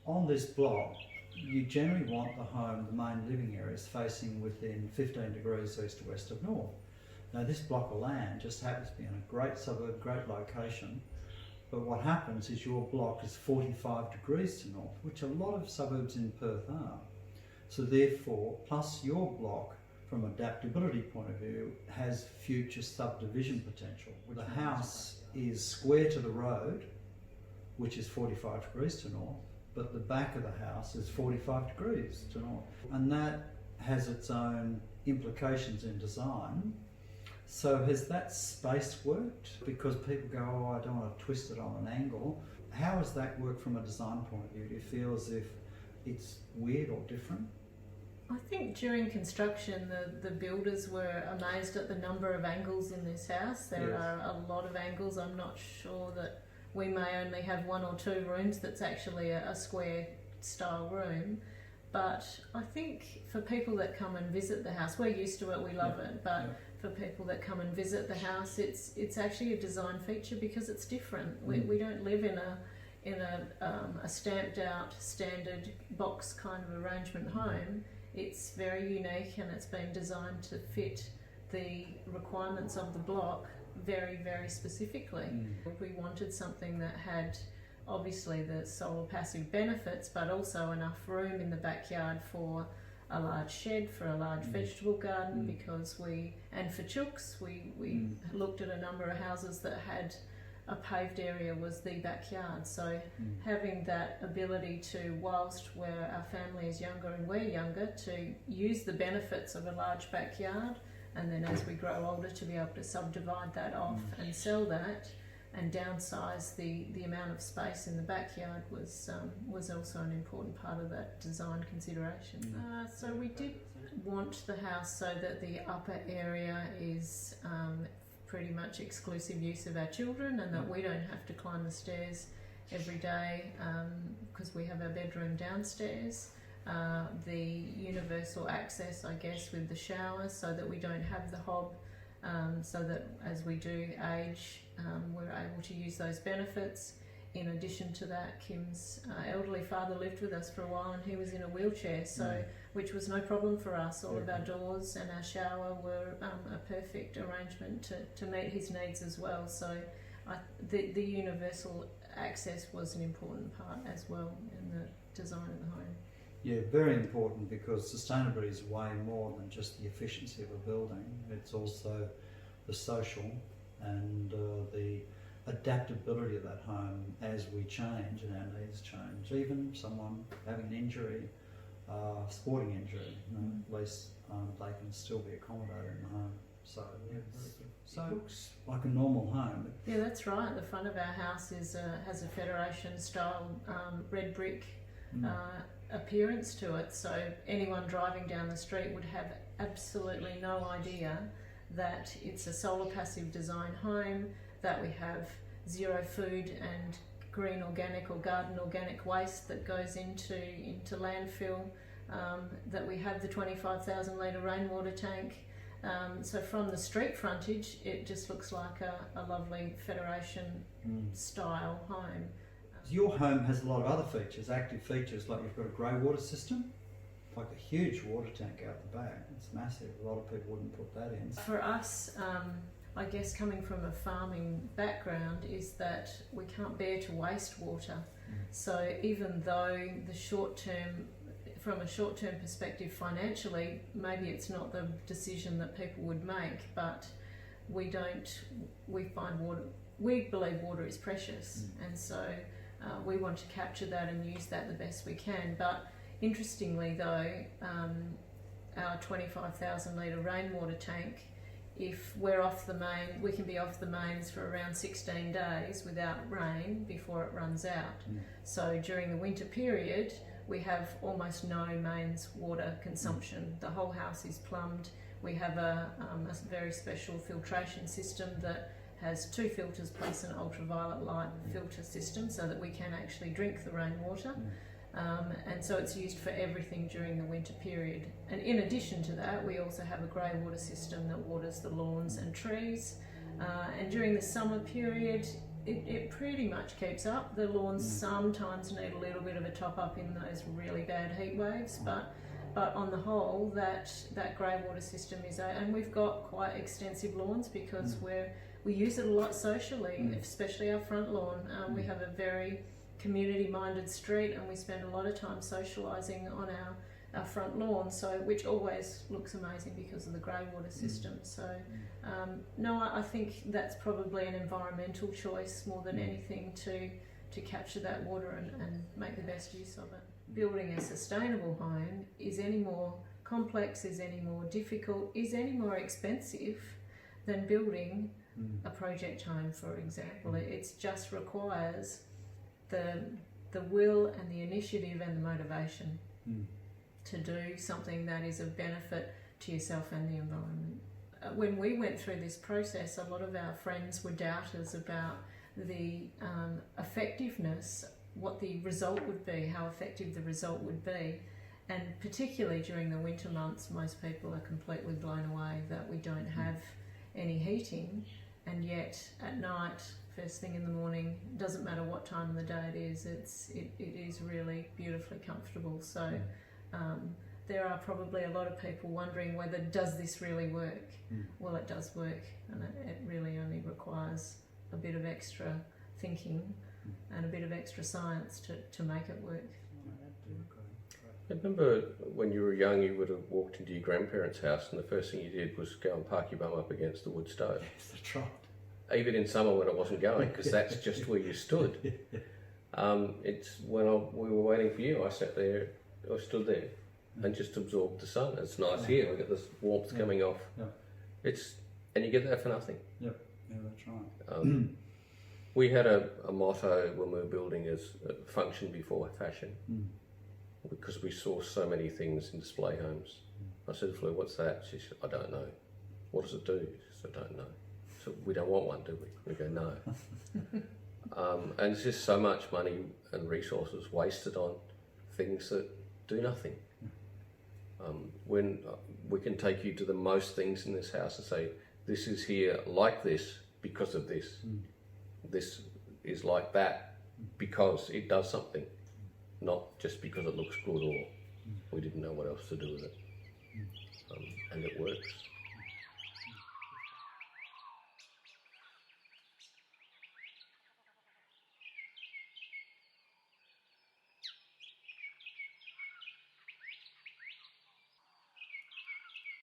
on this block, you generally want the home, the main living areas, facing within 15 degrees east to west of north. Now this block of land just happens to be in a great suburb, great location, but what happens is your block is 45 degrees to north, which a lot of suburbs in Perth are. So therefore, plus your block, from an adaptability point of view, has future subdivision potential. The house is square to the road, which is 45 degrees to north, but the back of the house is 45 degrees to north. And that has its own implications in design. So has that space worked? Because people go, oh, I don't want to twist it on an angle. How has that worked from a design point of view? Do you feel as if it's weird or different? I think during construction the builders were amazed at the number of angles in this house. There are a lot of angles. I'm not sure that we may only have one or two rooms that's actually a square style room. But I think for people that come and visit the house, we're used to it, we love it, but for people that come and visit the house, it's actually a design feature because it's different. We don't live in a stamped out standard box kind of arrangement home. It's very unique and it's been designed to fit the requirements of the block very, very specifically. We wanted something that had obviously the solar passive benefits, but also enough room in the backyard for a large shed, for a large vegetable garden, because and for chooks, we looked at a number of houses that had a paved area was the backyard. So having that ability to, whilst where our family is younger and we're younger, to use the benefits of a large backyard, and then as we grow older to be able to subdivide that off and sell that and downsize the amount of space in the backyard was also an important part of that design consideration. So we did want the house so that the upper area is pretty much exclusive use of our children, and that we don't have to climb the stairs every day because we have our bedroom downstairs. The universal access, I guess, with the shower, so that we don't have the hob, so that as we do age, we're able to use those benefits. In addition to that, Kim's elderly father lived with us for a while and he was in a wheelchair, so which was no problem for us. All of our doors and our shower were a perfect arrangement to meet his needs as well. So the universal access was an important part as well in the design of the home. Yeah, very important, because sustainability is way more than just the efficiency of a building. It's also the social and the adaptability of that home as we change and our needs change. Even someone having an injury, sporting injury, at least they can still be accommodated in the home. So, very good. So it looks like a normal home. Yeah, that's right. The front of our house has a Federation style red brick appearance to it, so anyone driving down the street would have absolutely no idea that it's a solar passive design home, that we have zero food and green organic or garden organic waste that goes into landfill, that we have the 25,000 litre rainwater tank. So from the street frontage, it just looks like a lovely Federation style home. Your home has a lot of other features, active features, like you've got a grey water system, like a huge water tank out the back. It's massive. A lot of people wouldn't put that in. For us, I guess coming from a farming background, is that we can't bear to waste water. So even though from a short-term perspective financially, maybe it's not the decision that people would make, but we believe water is precious, and so we want to capture that and use that the best we can. But interestingly though, our 25,000 litre rainwater tank, if we're off the main, we can be off the mains for around 16 days without rain before it runs out. So during the winter period, we have almost no mains water consumption. The whole house is plumbed. We have a very special filtration system that has 2 filters plus an ultraviolet light filter system, so that we can actually drink the rainwater. And so it's used for everything during the winter period. And in addition to that, we also have a grey water system that waters the lawns and trees. And during the summer period, it pretty much keeps up. The lawns sometimes need a little bit of a top up in those really bad heat waves, but on the whole, that grey water system is, and we've got quite extensive lawns because we use it a lot socially, especially our front lawn. We have a very community-minded street, and we spend a lot of time socialising on our front lawn, which always looks amazing because of the grey water system. So no, I think that's probably an environmental choice more than anything to capture that water and make the best use of it. Building a sustainable home is any more complex, is any more difficult, is any more expensive than building a project home, for example. It just requires the will and the initiative and the motivation to do something that is of benefit to yourself and the environment. When we went through this process, a lot of our friends were doubters about the effectiveness, what the result would be, how effective the result would be. And particularly during the winter months, most people are completely blown away that we don't have any heating, and yet at night, first thing in the morning, doesn't matter what time of the day it is, it is really beautifully comfortable. So there are probably a lot of people wondering whether, does this really work? Well, it does work, and it really only requires a bit of extra thinking and a bit of extra science to make it work. I remember when you were young, you would have walked into your grandparents' house and the first thing you did was go and park your bum up against the wood stove. Yes, that's right. Even in summer when it wasn't going, because that's just where you stood. It's when we were waiting for you, I sat there, I stood there and just absorbed the sun. It's nice here, we get this warmth coming off. And you get that for nothing. Yeah, that's right. We had a motto when we were building as function before fashion, because we saw so many things in display homes. I said, Fleur, what's that? She said, I don't know. What does it do? She said, I don't know. So we don't want one, do we? We go, no. And there's just so much money and resources wasted on things that do nothing. When we can take you to the most things in this house and say, this is here like this because of this. This is like that because it does something, not just because it looks good or we didn't know what else to do with it. And it works.